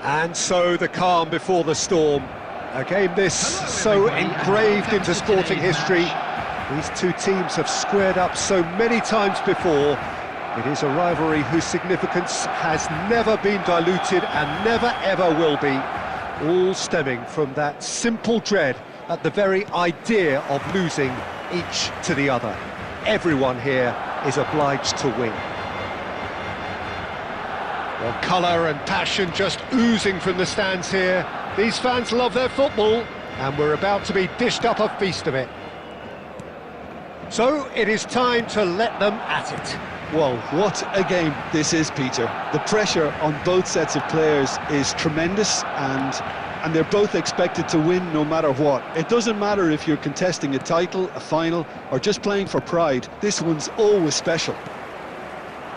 And so the calm before the storm. A game this so engraved into sporting history. These two teams have squared up so many times before. It is a rivalry whose significance has never been diluted and never ever will be. All stemming from that simple dread at the very idea of losing each to the other. Everyone here is obliged to win. Well, colour and passion just oozing from the stands here. These fans love their football, and we're about to be dished up a feast of it. So, it is time to let them at it. Well, what a game this is, Peter. The pressure on both sets of players is tremendous, and they're both expected to win no matter what. It doesn't matter if you're contesting a title, a final, or just playing for pride. This one's always special.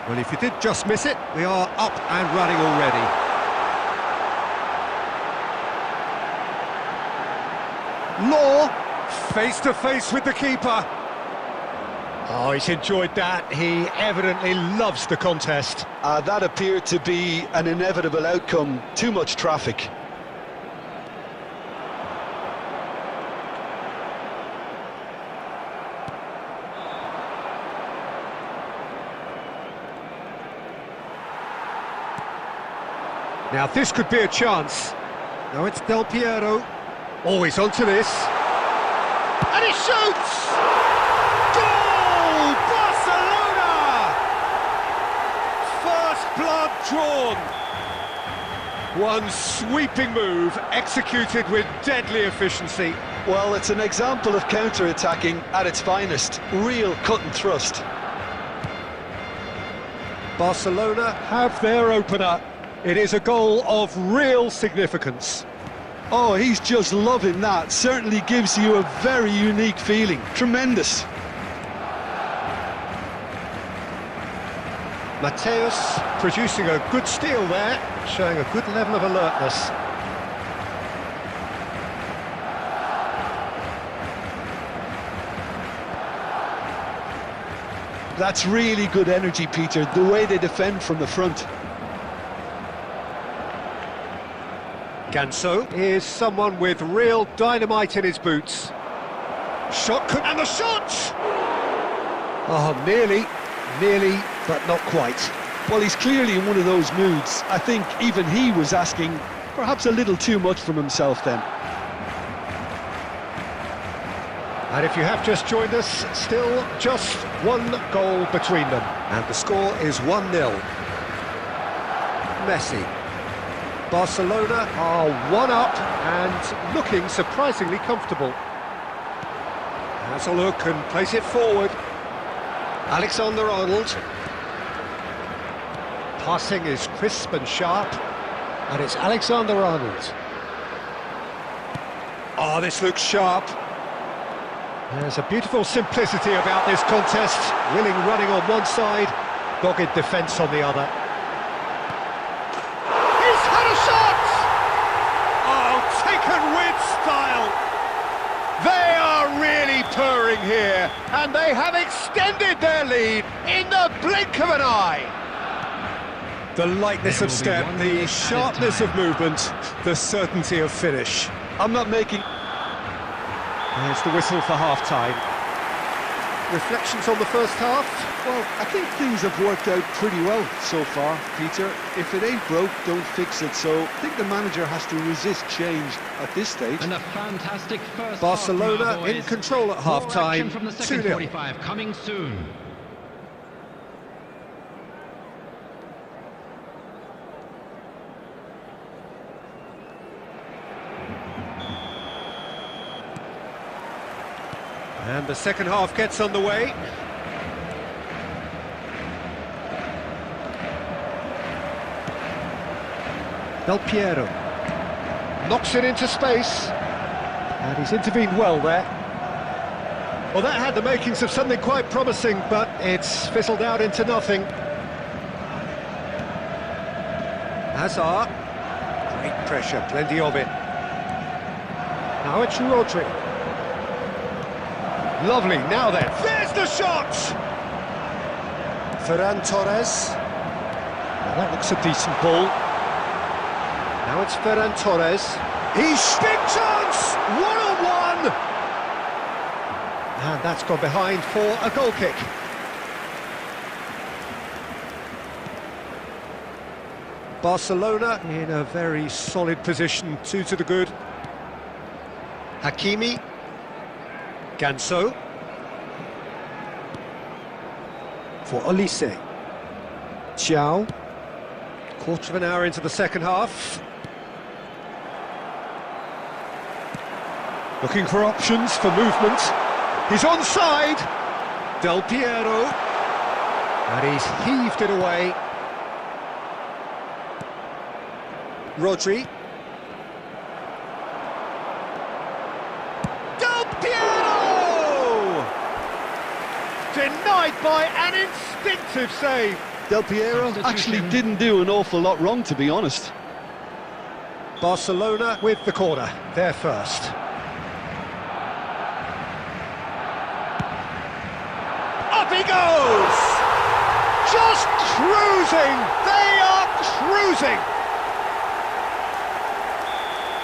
Well, if you did just miss it, we are up and running already. Law, face to face with the keeper. Oh, he's enjoyed that. He evidently loves the contest. That appeared to be an inevitable outcome. Too much traffic. Now this could be a chance. Now it's Del Piero. Always onto this. And he shoots! Goal! Barcelona! First blood drawn. One sweeping move executed with deadly efficiency. Well, it's an example of counter-attacking at its finest. Real cut and thrust. Barcelona have their opener. It is a goal of real significance. Oh, he's just loving that. Certainly gives you a very unique feeling. Tremendous. Mateus producing a good steal there, showing a good level of alertness. That's really good energy, Peter, the way they defend from the front. Ganso is someone with real dynamite in his boots. And the shot! Oh, nearly, but not quite. Well, he's clearly in one of those moods. I think even he was asking perhaps a little too much from himself then. And if you have just joined us, still just one goal between them. And the score is 1-0. Messi. Barcelona are one up and looking surprisingly comfortable. Has a look and plays it forward. Alexander-Arnold. Passing is crisp and sharp, and it's Alexander-Arnold. Oh, this looks sharp. There's a beautiful simplicity about this contest. Willing running on one side, dogged defence on the other. With style. They are really purring here, and they have extended their lead in the blink of an eye. The lightness of step, the sharpness of movement, the certainty of finish. I'm not making... There's the whistle for half-time. Reflections on the first half? Well, I think things have worked out pretty well so far, Peter. If it ain't broke, don't fix it. So I think the manager has to resist change at this stage. And a fantastic first Barcelona half in control at half-time. From the second 2-0. 45 coming soon. And the second half gets underway. Del Piero knocks it into space, and he's intervened well there. Well, that had the makings of something quite promising, but it's fizzled out into nothing. Hazard, great pressure, plenty of it. Now it's Rodri. Lovely, now then, there's the shot! Ferran Torres. Well, that looks a decent ball. Now it's Ferran Torres. He's big chance! One-on-one! And that's gone behind for a goal kick. Barcelona in a very solid position, 2 to the good. Hakimi. Ganso. For Olise. Chiao. Quarter of an hour into the second half. Looking for options for movement. He's onside. Del Piero. And he's heaved it away. Rodri. Del Piero! Denied by an instinctive save. Del Piero actually didn't do an awful lot wrong, to be honest. Barcelona with the corner, they're first. Up he goes! Just cruising! They are cruising!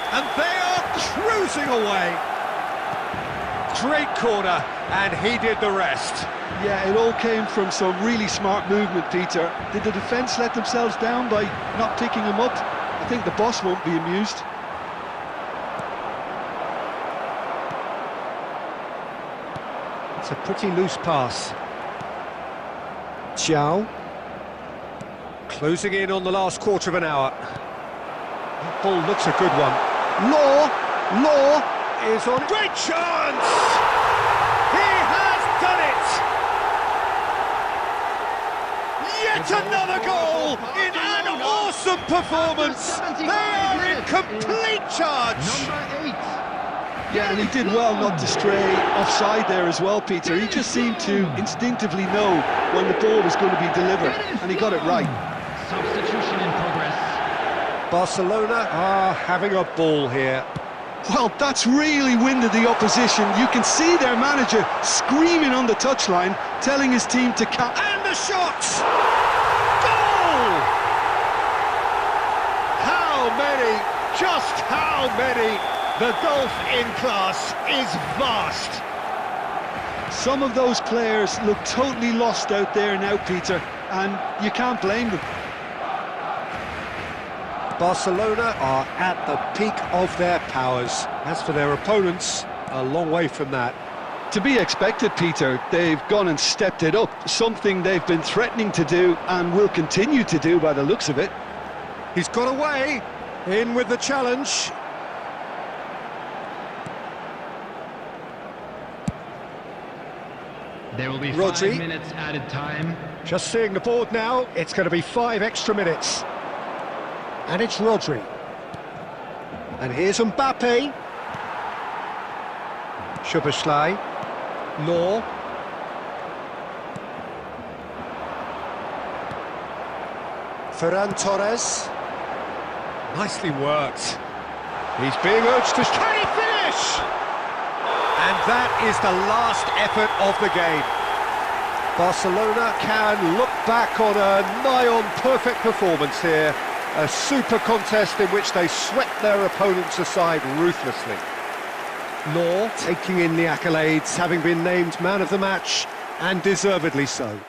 And they are cruising away. Great corner, and he did the rest. Yeah, it all came from some really smart movement, Peter. Did the defence let themselves down by not picking him up? I think the boss won't be amused. It's a pretty loose pass. Chiao. Closing in on the last quarter of an hour. That ball looks a good one. Law is on. Great chance! He has done it! Yet another goal in an awesome performance. They are in complete charge. Number 8. Yeah, and he did well not to stray offside there as well, Peter. He just seemed to instinctively know when the ball was going to be delivered, and he got it right. Substitution in progress. Barcelona are having a ball here. Well, that's really winded the opposition. You can see their manager screaming on the touchline, telling his team to cap. And the shot! Goal! How many? Just how many? The gulf in class is vast. Some of those players look totally lost out there now, Peter, and you can't blame them. Barcelona are at the peak of their powers. As for their opponents, a long way from that. To be expected, Peter. They've gone and stepped it up, something they've been threatening to do and will continue to do by the looks of it. He's got away, in with the challenge. There will be Rodri. 5 minutes added time. Just seeing the board now, it's going to be 5 extra minutes. And it's Rodri. And here's Mbappe. Szoboszlai. Law. Ferran Torres. Nicely worked. He's being urged to... Can he finish? And that is the last effort of the game. Barcelona can look back on a nigh-on perfect performance here. A super contest in which they swept their opponents aside ruthlessly. Law taking in the accolades, having been named man of the match, and deservedly so.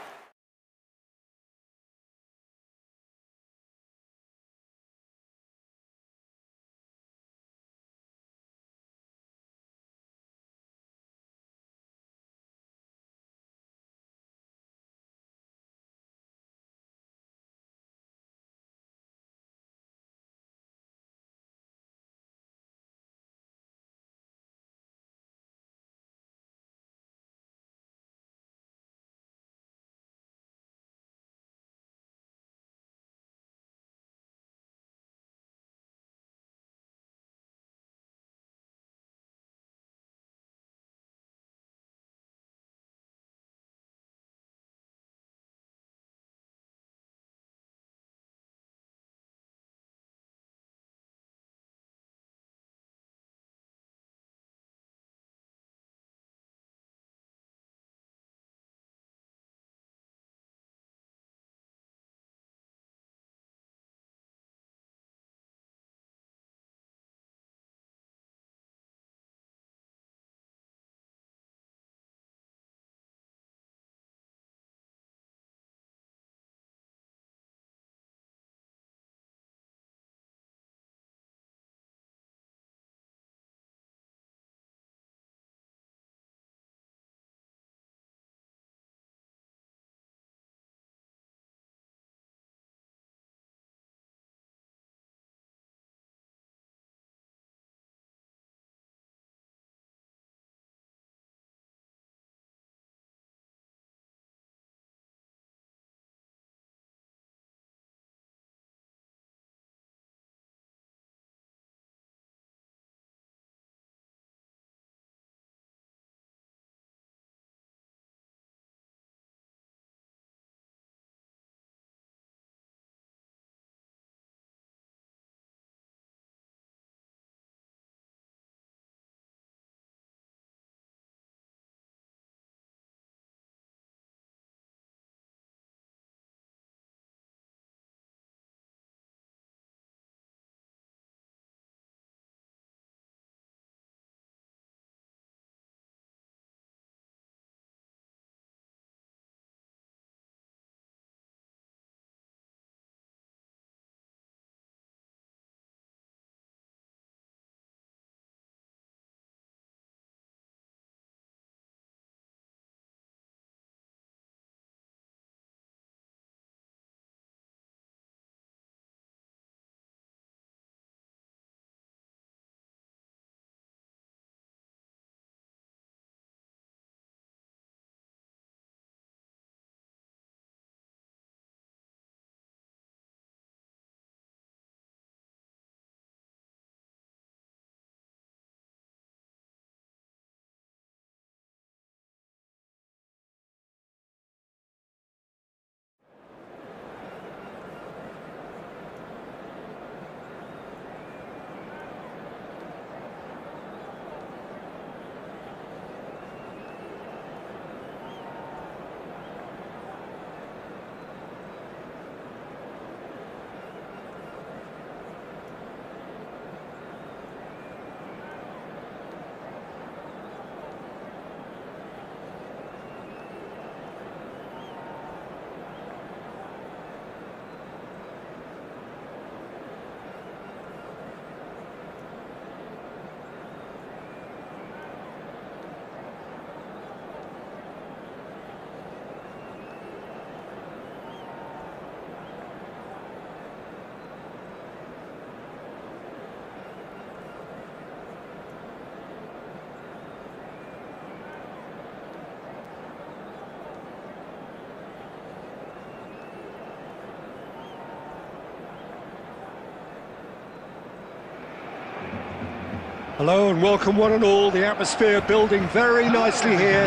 Hello and welcome one and all. The atmosphere building very nicely here.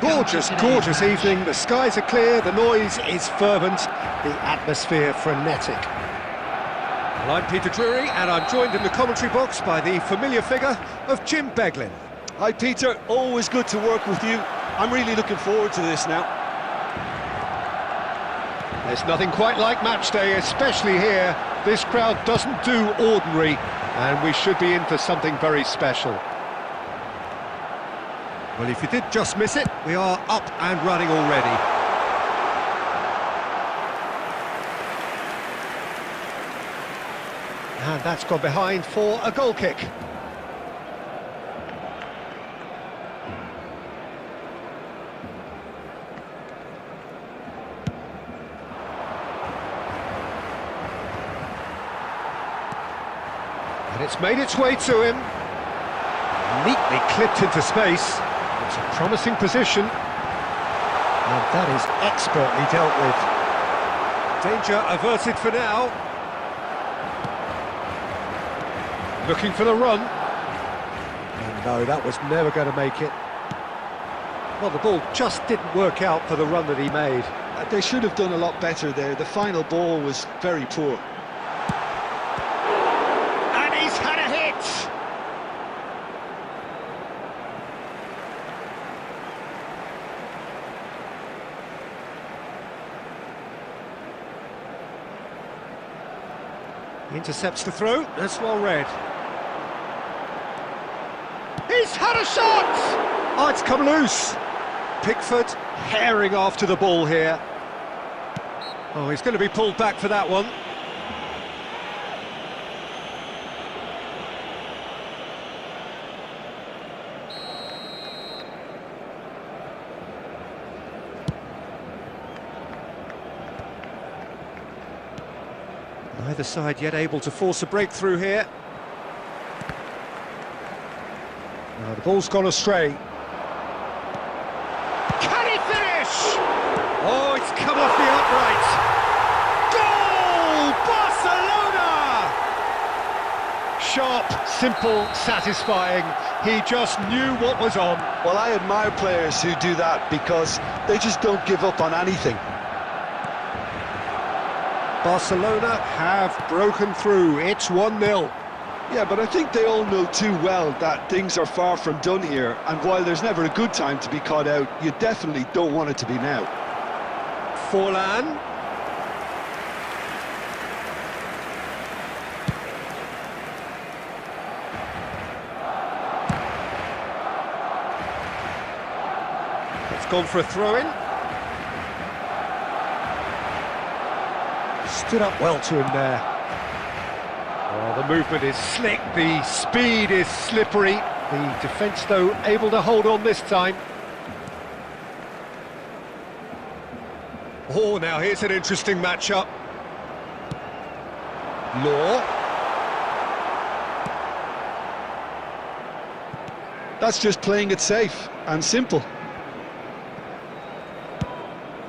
Gorgeous, gorgeous evening. The skies are clear, the noise is fervent, the atmosphere frenetic. Well, I'm Peter Drury and I'm joined in the commentary box by the familiar figure of Jim Beglin. Hi Peter, always good to work with you. I'm really looking forward to this now. There's nothing quite like match day, especially here. This crowd doesn't do ordinary, and we should be in for something very special. Well, if you did just miss it, we are up and running already. And that's gone behind for a goal kick. And it's made its way to him. Neatly clipped into space. It's a promising position. And that is expertly dealt with. Danger averted for now. Looking for the run. And no, that was never going to make it. Well, the ball just didn't work out for the run that he made. They should have done a lot better there. The final ball was very poor. Intercepts the throw, that's well read. He's had a shot! Oh, it's come loose. Pickford herring after the ball here. Oh, he's going to be pulled back for that one. Neither side yet able to force a breakthrough here. Now the ball's gone astray. Can he finish? Oh, it's come off the upright. Goal! Barcelona! Sharp, simple, satisfying. He just knew what was on. Well, I admire players who do that because they just don't give up on anything. Barcelona have broken through. It's 1-0. Yeah, but I think they all know too well that things are far from done here, and while there's never a good time to be caught out, you definitely don't want it to be now. Forlan. It's gone for a throw-in. Stood up well to him there. Oh, the movement is slick, the speed is slippery. The defence, though, able to hold on this time. Oh, now here's an interesting matchup. Law. That's just playing it safe and simple.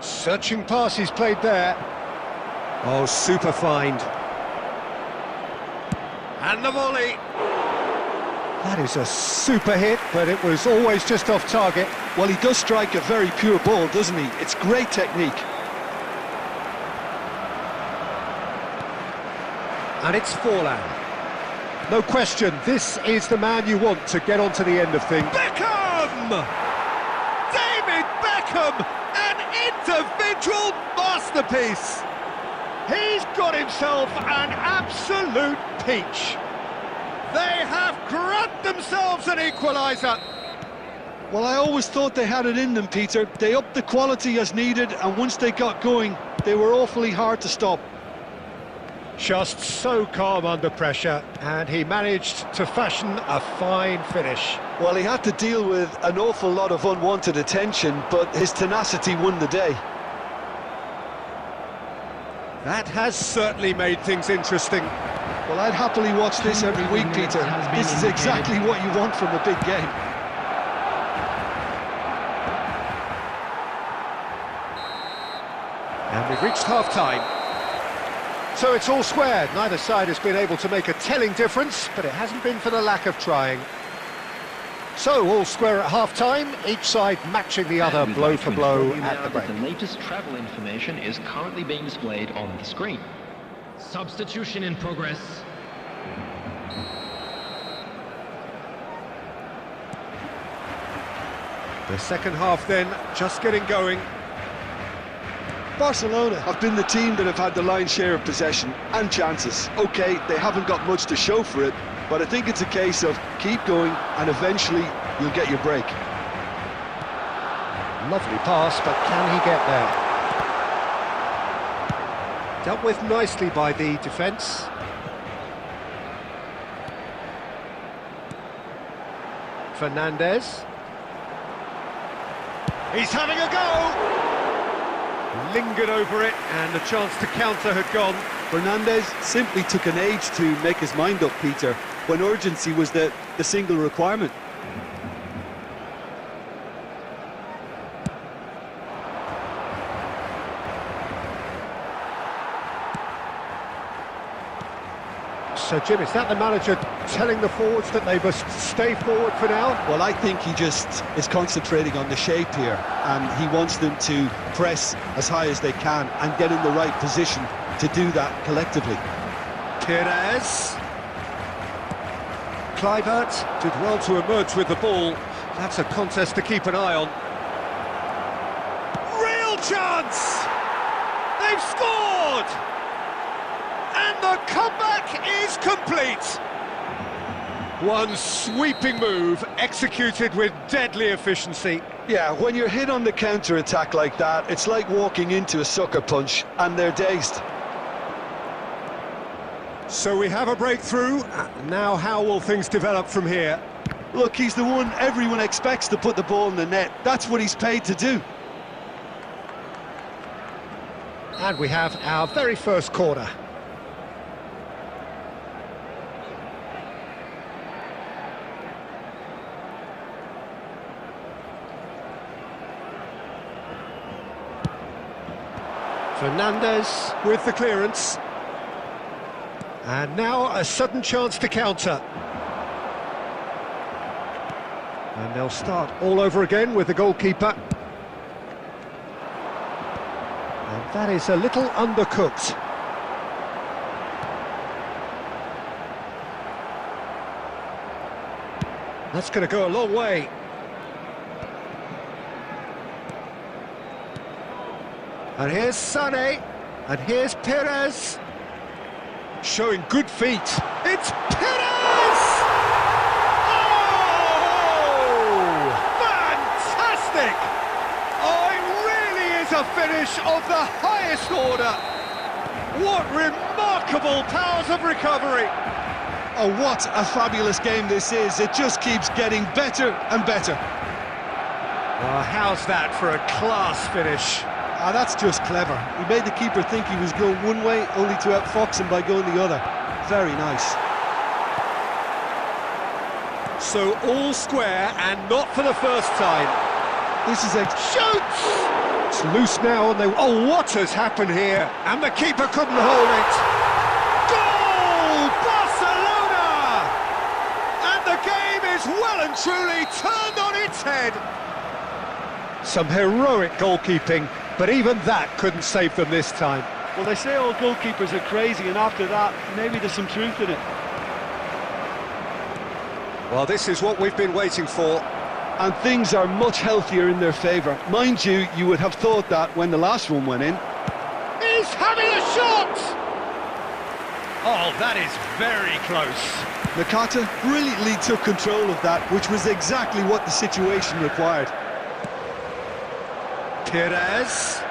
Searching pass he's played there. Oh, super find. And the volley. That is a super hit, but it was always just off target. Well, he does strike a very pure ball, doesn't he? It's great technique. And it's Forlan. No question, this is the man you want to get onto the end of things. Beckham! David Beckham! An individual masterpiece! He's got himself an absolute peach. They have grabbed themselves an equaliser. Well, I always thought they had it in them, Peter. They upped the quality as needed, and once they got going, they were awfully hard to stop. Just so calm under pressure, and he managed to fashion a fine finish. Well, he had to deal with an awful lot of unwanted attention, but his tenacity won the day. That has certainly made things interesting. Well, I'd happily watch this every week, Peter. This is exactly what you want from a big game. And we've reached half-time. So it's all square. Neither side has been able to make a telling difference, but it hasn't been for the lack of trying. So all square at half-time, each side matching the other blow for blow at the break. The latest travel information is currently being displayed on the screen. Substitution in progress. The second half then, just getting going. Barcelona have been the team that have had the lion's share of possession and chances. Okay, they haven't got much to show for it, but I think it's a case of keep going and eventually you'll get your break. Lovely pass, but can he get there? Dealt with nicely by the defence. Fernandez. He's having a go! Lingered over it, and the chance to counter had gone. Fernandez simply took an age to make his mind up, Peter, when urgency was the single requirement. So, Jim, is that the manager telling the forwards that they must stay forward for now? Well, I think he just is concentrating on the shape here, and he wants them to press as high as they can and get in the right position to do that collectively. Perez. Kluivert did well to emerge with the ball. That's a contest to keep an eye on. Real chance! They've scored! And the comeback is complete! One sweeping move, executed with deadly efficiency. Yeah, when you're hit on the counter-attack like that, it's like walking into a sucker punch, and they're dazed. So we have a breakthrough. Now how will things develop from here? Look, he's the one everyone expects to put the ball in the net. That's what he's paid to do. And we have our very first corner. Fernandez with the clearance. And now a sudden chance to counter. And they'll start all over again with the goalkeeper. And that is a little undercooked. That's going to go a long way. And here's Sané, and here's Perez. Showing good feet. It's Perez! Oh! Fantastic! Oh, it really is a finish of the highest order. What remarkable powers of recovery. Oh, what a fabulous game this is. It just keeps getting better and better. Oh, how's that for a class finish? Ah, that's just clever. He made the keeper think he was going one way, only to outfox him by going the other. Very nice. So all square, and not for the first time. This is a... Shoots! It's loose now, and they... Oh, what has happened here? And the keeper couldn't hold it. Goal! Barcelona! And the game is well and truly turned on its head. Some heroic goalkeeping, but even that couldn't save them this time. Well, they say all goalkeepers are crazy, and after that, maybe there's some truth in it. Well, this is what we've been waiting for. And things are much healthier in their favour. Mind you, you would have thought that when the last one went in. He's having a shot! Oh, that is very close. Nakata brilliantly took control of that, which was exactly what the situation required. Perez.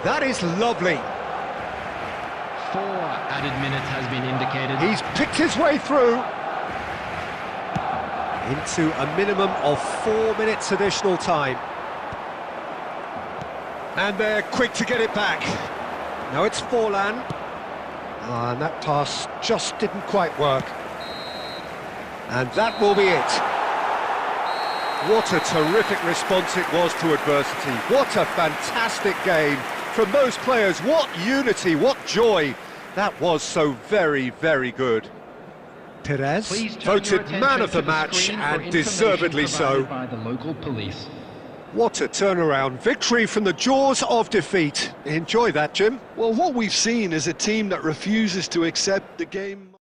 That is lovely. 4 added minutes has been indicated. He's picked his way through into a minimum of 4 minutes additional time. And they're quick to get it back. Now it's Forlan. And that pass just didn't quite work. And that will be it. What a terrific response it was to adversity. What a fantastic game from those players. What unity, what joy. That was so very, very good. Perez, Please turn your voted attention man of to the the match, screen for and information deservedly so. provided by the local police. What a turnaround. Victory from the jaws of defeat. Enjoy that, Jim. Well, what we've seen is a team that refuses to accept the game.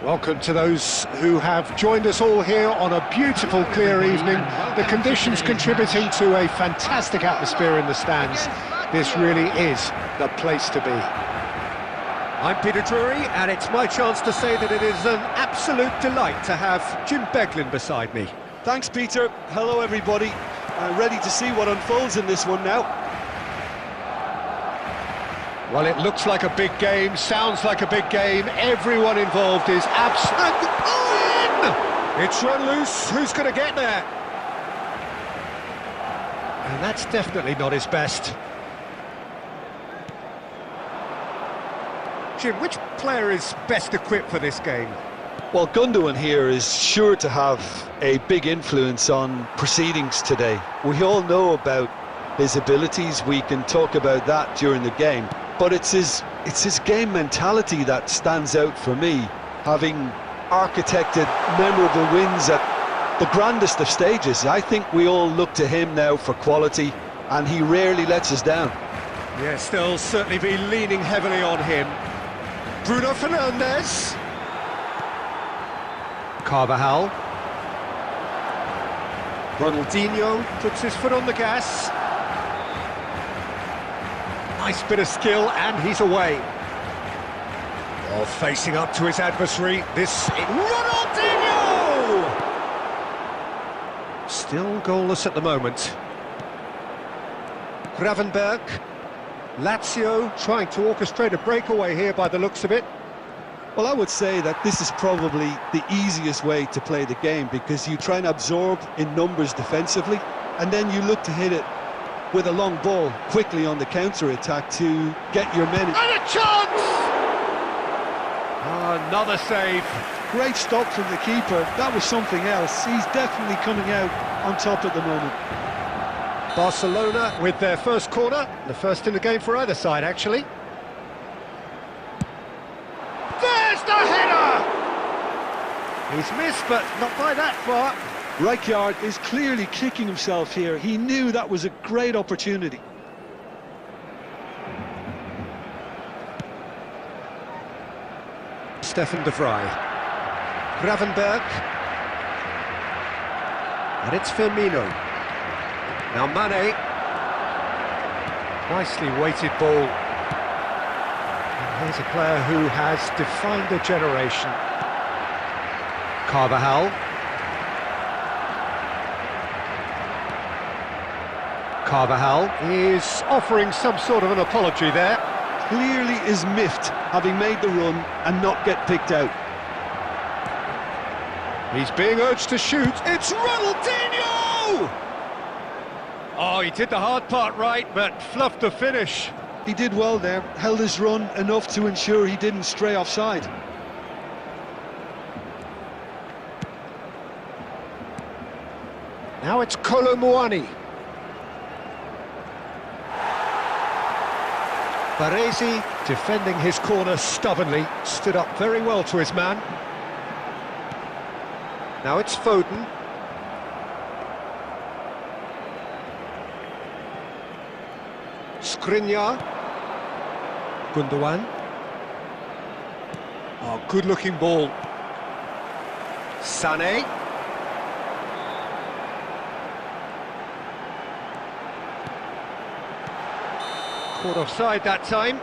Welcome to those who have joined us all here on a beautiful, clear evening. The conditions contributing to a fantastic atmosphere in the stands. This really is the place to be. I'm Peter Drury, and it's my chance to say that it is an absolute delight to have Jim Beglin beside me. Thanks, Peter. Hello, everybody. Ready to see what unfolds in this one now. Well, it looks like a big game, sounds like a big game. Everyone involved is absolutely in! It's run loose. Who's going to get there? And that's definitely not his best. Jim, which player is best equipped for this game? Well, Gundogan here is sure to have a big influence on proceedings today. We all know about his abilities, we can talk about that during the game, but it's his game mentality that stands out for me, having architected memorable wins at the grandest of stages. I think we all look to him now for quality, and he rarely lets us down. Yes, they'll certainly be leaning heavily on him. Bruno Fernandes. Carvajal. Ronaldinho puts his foot on the gas. Nice bit of skill, and he's away. Oh, facing up to his adversary, this... Ronaldinho! Still goalless at the moment. Gravenberg. Lazio trying to orchestrate a breakaway here by the looks of it. Well, I would say that this is probably the easiest way to play the game, because you try and absorb in numbers defensively, and then you look to hit it with a long ball quickly on the counter-attack to get your men... And a chance! Another save. Great stop from the keeper. That was something else. He's definitely coming out on top at the moment. Barcelona with their first corner, the first in the game for either side, actually. There's the header! He's missed, but not by that far. Rijkaard is clearly kicking himself here. He knew that was a great opportunity. Stefan de Vrij. Gravenberg. And it's Firmino. Now Mane. Nicely weighted ball. And here's a player who has defined a generation. Carvajal. Carvajal is offering some sort of an apology there. Clearly is miffed, having made the run and not get picked out. He's being urged to shoot. It's Ronaldinho! Oh, he did the hard part right, but fluffed the finish. He did well there, held his run enough to ensure he didn't stray offside. Now it's Kolo Muani. Baresi, defending his corner stubbornly, stood up very well to his man. Now it's Foden. Skriniar. Gundogan. Oh, good-looking ball. Sané. Caught offside that time.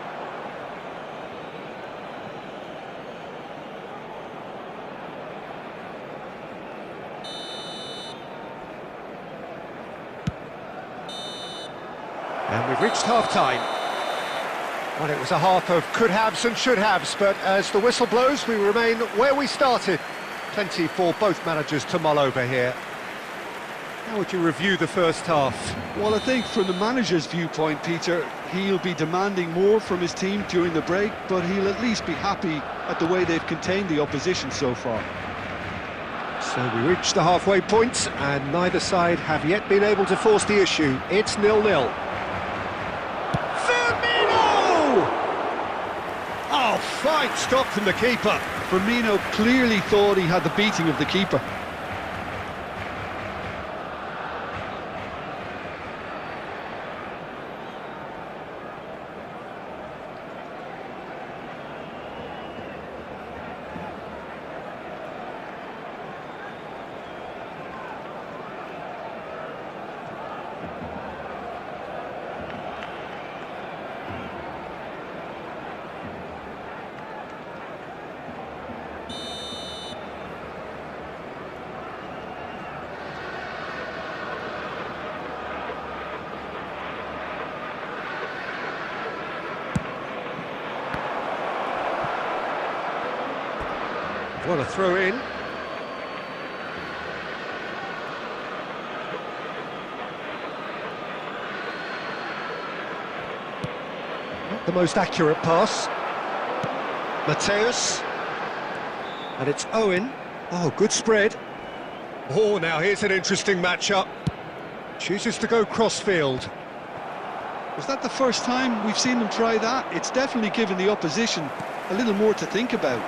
And we've reached half-time. Well, it was a half of could-haves and should-haves, but as the whistle blows, we remain where we started. Plenty for both managers to mull over here. How would you review the first half? Well, I think from the manager's viewpoint, Peter, he'll be demanding more from his team during the break, but he'll at least be happy at the way they've contained the opposition so far. So we reached the halfway point, and neither side have yet been able to force the issue. It's 0-0. Firmino! Oh, fine stop from the keeper. Firmino clearly thought he had the beating of the keeper. What a throw in. Not the most accurate pass. Mateus. And it's Owen. Oh, good spread. Oh, now here's an interesting matchup. Chooses to go cross-field. Was that the first time we've seen them try that? It's definitely given the opposition a little more to think about.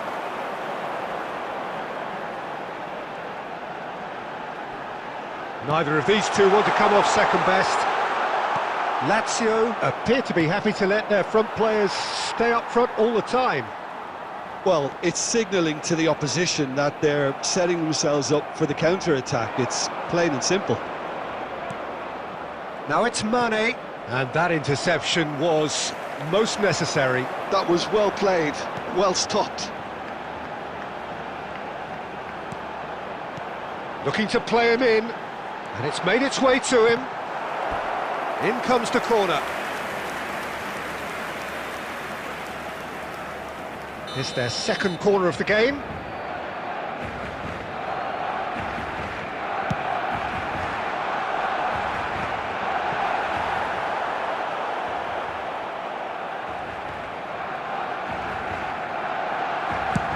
Neither of these two want to come off second best. Lazio appear to be happy to let their front players stay up front all the time. Well, it's signalling to the opposition that they're setting themselves up for the counter-attack. It's plain and simple. Now it's Mane, and that interception was most necessary. That was well played, well stopped. Looking to play him in, and it's made its way to him. In comes the corner. It's their second corner of the game.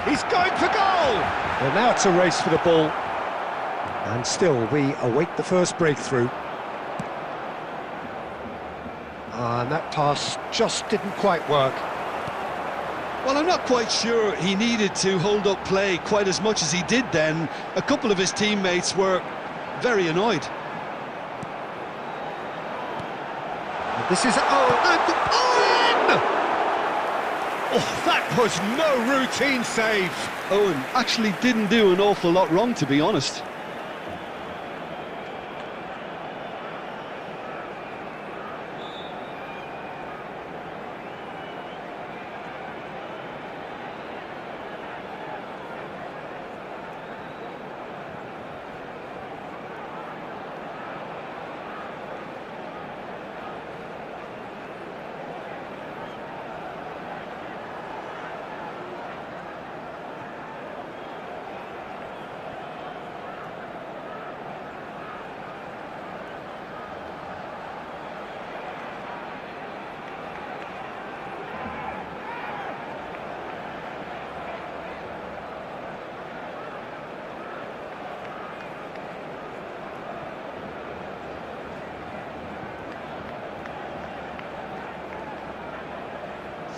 He's going for goal! Well, now it's a race for the ball. And still, we await the first breakthrough. And that pass just didn't quite work. Well, I'm not quite sure he needed to hold up play quite as much as he did then. A couple of his teammates were very annoyed. This is Owen! Oh, that was no routine save! Owen actually didn't do an awful lot wrong, to be honest.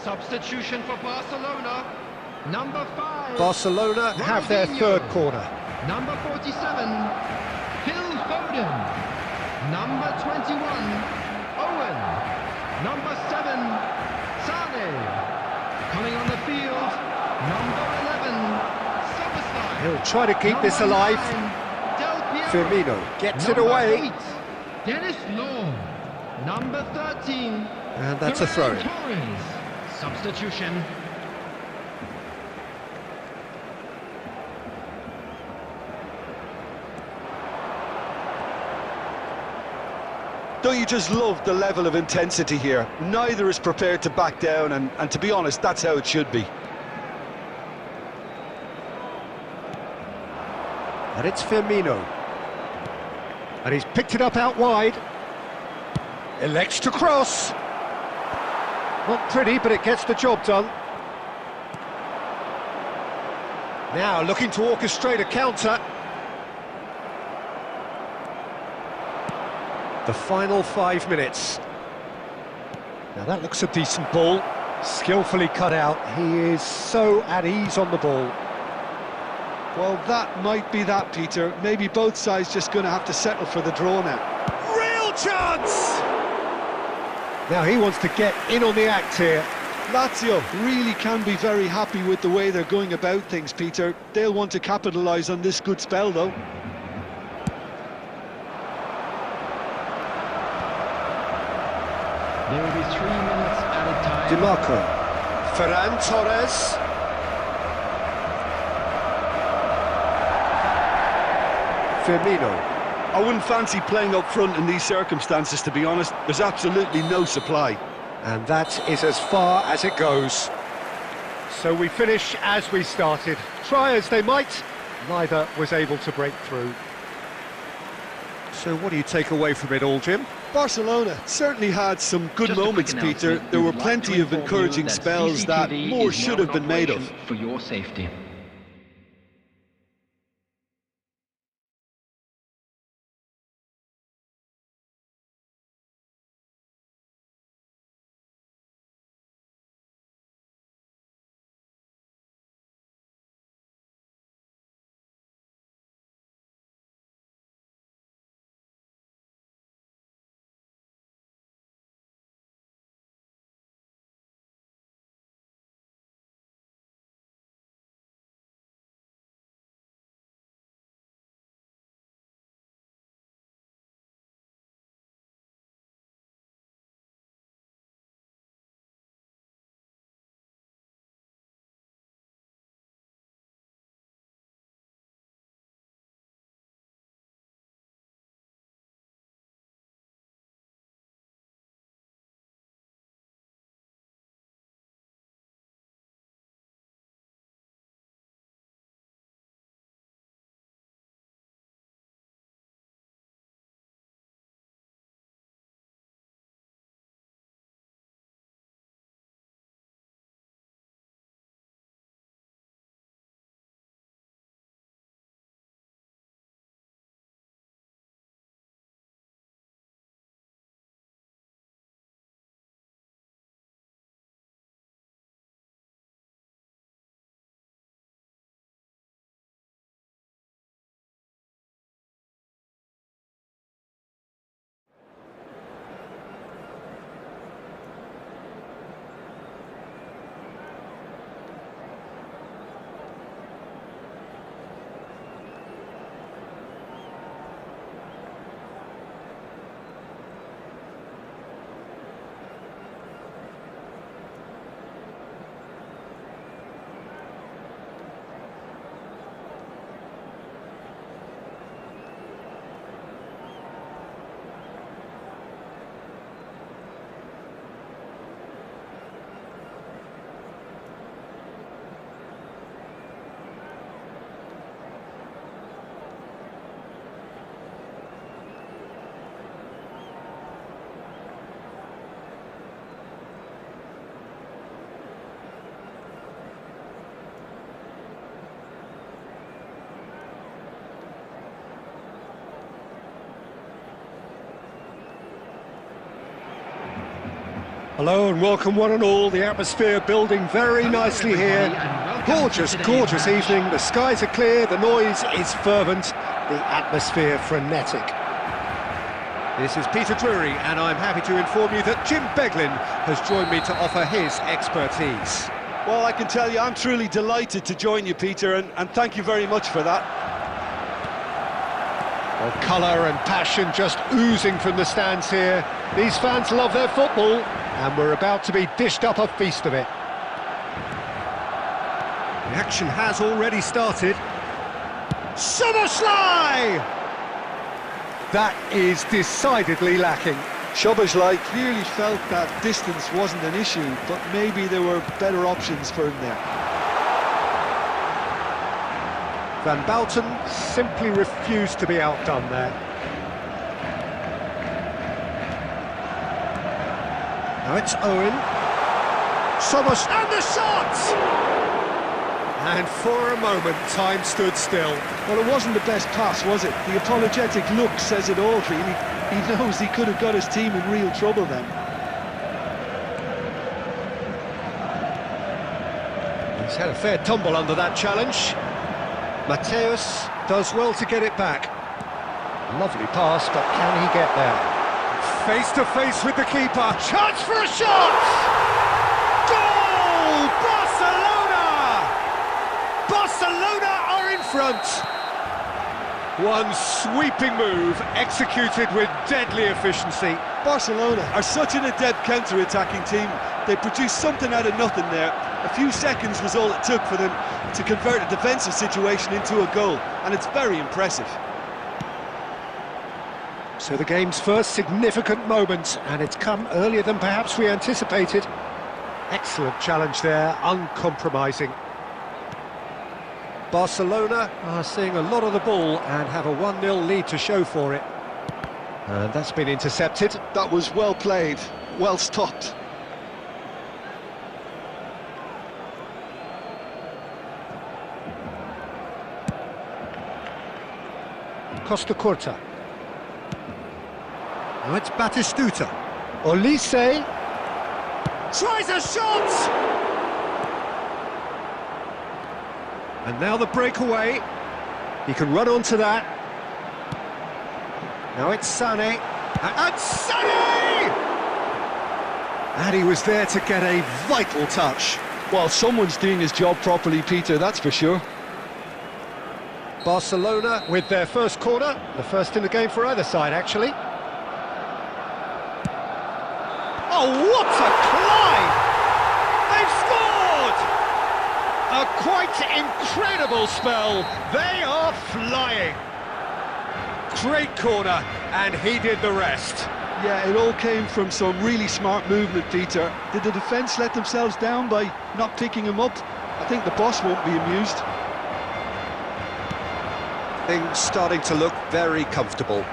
Substitution for Barcelona. Number 5. Barcelona have their third corner. Number 47, Phil Foden. Number 21, Owen. Number 7, Sane. Coming on the field, number 11, Soboslai. He'll try to keep this alive. Firmino gets it away. 8, Dennis Law. Number 13, And that's a throw. Torres. Substitution. Don't you just love the level of intensity here? Neither is prepared to back down, and to be honest, that's how it should be. And it's Firmino. And he's picked it up out wide. Elects to cross. Not pretty, but it gets the job done. Now looking to orchestrate a counter. The final 5 minutes. Now that looks a decent ball. Skillfully cut out. He is so at ease on the ball. Well, that might be that, Peter. Maybe both sides just going to have to settle for the draw now. Real chance! Now he wants to get in on the act here. Lazio really can be very happy with the way they're going about things, Peter. They'll want to capitalise on this good spell, though. There will be 3 minutes added time. DiMarco. Ferran Torres. Firmino. I wouldn't fancy playing up front in these circumstances, to be honest. There's absolutely no supply. And that is as far as it goes. So we finish as we started. Try as they might, neither was able to break through. So what do you take away from it all, Jim? Barcelona certainly had some good moments, Peter. There were plenty of encouraging spells that more should have been made of. For your safety. Hello and welcome one and all. The atmosphere building very nicely here. Gorgeous, gorgeous evening. The skies are clear, the noise is fervent, the atmosphere frenetic. This is Peter Drury and I'm happy to inform you that Jim Beglin has joined me to offer his expertise. Well, I can tell you I'm truly delighted to join you, Peter, and thank you very much for that. Well, colour and passion just oozing from the stands here. These fans love their football, and we're about to be dished up a feast of it. The action has already started. Szoboszlai! That is decidedly lacking. Szoboszlai clearly felt that distance wasn't an issue, but maybe there were better options for him there. Van Bouten simply refused to be outdone there. Now it's Owen. Szoboszlai, and the shot! And for a moment, time stood still. Well, it wasn't the best pass, was it? The apologetic look says it all, really. He knows he could have got his team in real trouble then. He's had a fair tumble under that challenge. Mateus does well to get it back. Lovely pass, but can he get there? Face to face with the keeper. Chance for a shot! Goal! Barcelona! Barcelona are in front. One sweeping move executed with deadly efficiency. Barcelona are such an adept counter-attacking team. They produced something out of nothing there. A few seconds was all it took for them to convert a defensive situation into a goal, and it's very impressive. So the game's first significant moment, and it's come earlier than perhaps we anticipated. Excellent challenge there, uncompromising. Barcelona are seeing a lot of the ball and have a 1-0 lead to show for it. And that's been intercepted. That was well played, well stopped. Costa Curta. Now it's Batistuta. Olise tries a shot! And now the breakaway. He can run onto that. Now it's Sané. And Sané! And he was there to get a vital touch. Well, someone's doing his job properly, Peter, that's for sure. Barcelona with their first corner, the first in the game for either side, actually. Oh, what a climb! They've scored! A quite incredible spell. They are flying. Great corner, and he did the rest. Yeah, it all came from some really smart movement, Peter. Did the defence let themselves down by not picking him up? I think the boss won't be amused. Things starting to look very comfortable.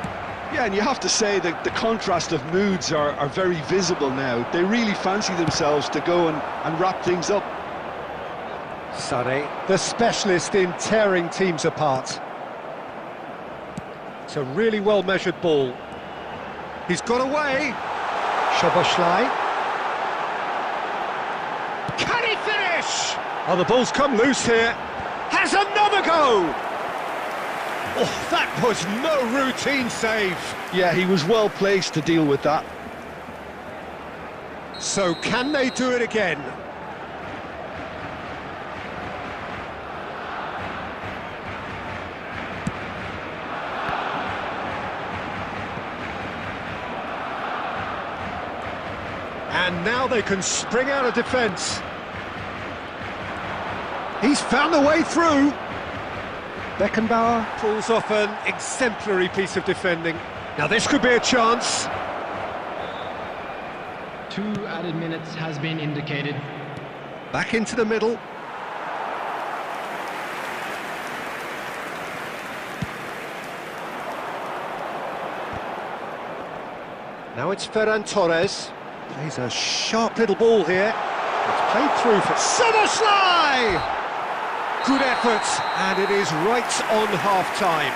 Yeah, and you have to say that the contrast of moods are very visible now. They really fancy themselves to go and wrap things up. Sané, the specialist in tearing teams apart. It's a really well-measured ball. He's got away. Szoboszlai. Can he finish? Oh, the ball's come loose here. Has another go! Oh, that was no routine save. Yeah, he was well placed to deal with that. So can they do it again? And now they can spring out of defence. He's found a way through. Beckenbauer pulls off an exemplary piece of defending. Now this could be a chance. 2 added minutes has been indicated. Back into the middle. Now it's Ferran Torres. Plays a sharp little ball here. It's played through for Szoboszlai! Good effort, and it is right on half-time.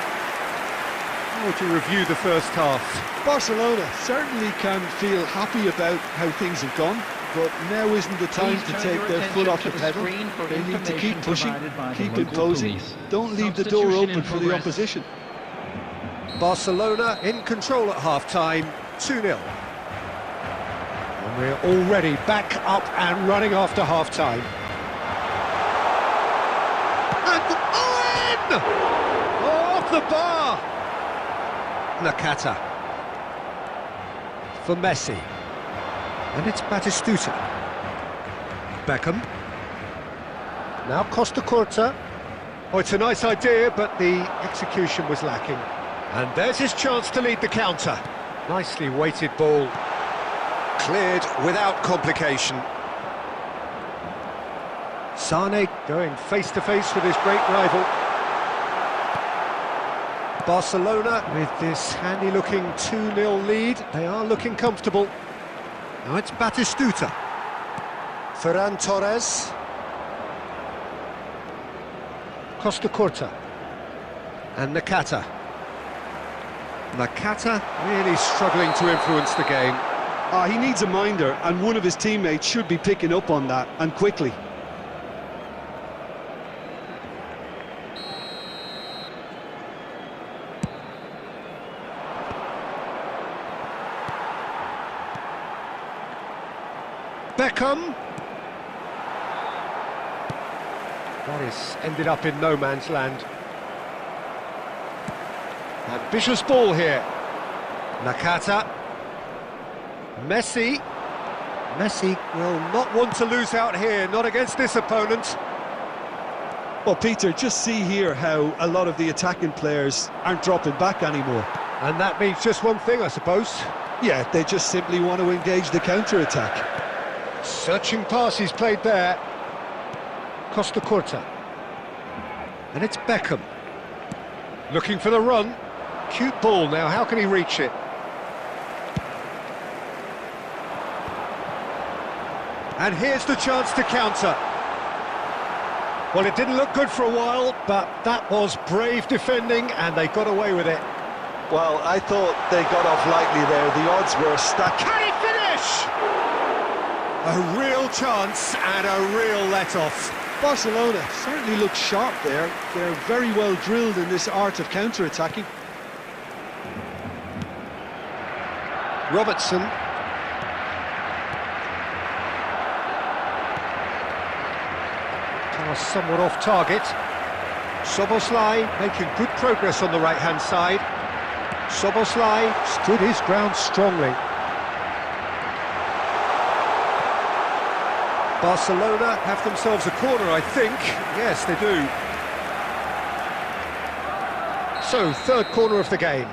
How to review the first half? Barcelona certainly can feel happy about how things have gone, but now isn't the time to take their foot off the pedal. They need to keep pushing, keep imposing. Don't leave the door open for the opposition. Barcelona in control at half-time, 2-0. And we're already back up and running after half-time. And Owen! Oh, off the bar! Nakata. For Messi. And it's Batistuta. Beckham. Now Costa Curta. Oh, it's a nice idea, but the execution was lacking. And there's his chance to lead the counter. Nicely weighted ball. Cleared without complication. Sane going face-to-face with his great rival. Barcelona with this handy-looking 2-0 lead. They are looking comfortable. Now it's Batistuta. Ferran Torres. Costa Curta. And Nakata. Nakata really struggling to influence the game. He needs a minder, and one of his teammates should be picking up on that, and quickly. Beckham. That is ended up in no man's land. Ambitious ball here. Nakata. Messi. Messi will not want to lose out here, not against this opponent. Well, Peter, just see here how a lot of the attacking players aren't dropping back anymore. And that means just one thing, I suppose. Yeah, they just simply want to engage the counter-attack. Searching pass he's played there. Costa Curta. And it's Beckham. Looking for the run. Cute ball now, how can he reach it? And here's the chance to counter. Well, it didn't look good for a while, but that was brave defending, and they got away with it. Well, I thought they got off lightly there. The odds were stacked. Can he finish? A real chance and a real let-off. Barcelona certainly look sharp there. They're very well drilled in this art of counter-attacking. Robertson. Pass somewhat off target. Szoboszlai making good progress on the right-hand side. Szoboszlai stood his ground strongly. Barcelona have themselves a corner, I think. Yes, they do. So, third corner of the game.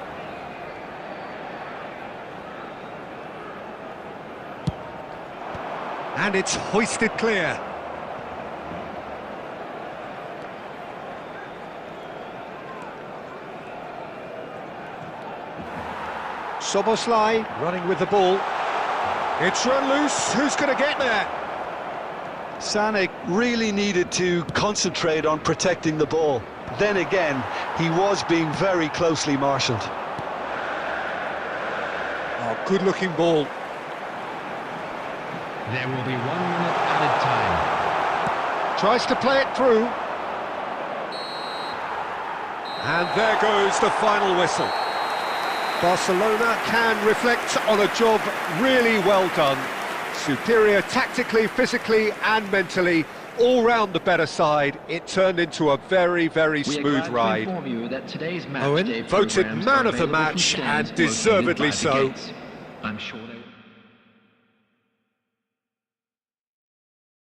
And it's hoisted clear. Szoboszlai running with the ball. It's run loose. Who's going to get there? Sane really needed to concentrate on protecting the ball. Then again, he was being very closely marshalled. Oh, good-looking ball. There will be 1 minute added time. Tries to play it through. And there goes the final whistle. Barcelona can reflect on a job really well done. Superior tactically, physically and mentally, all round the better side. It turned into a very, very smooth ride. Owen voted man of the match, and deservedly so. I'm sure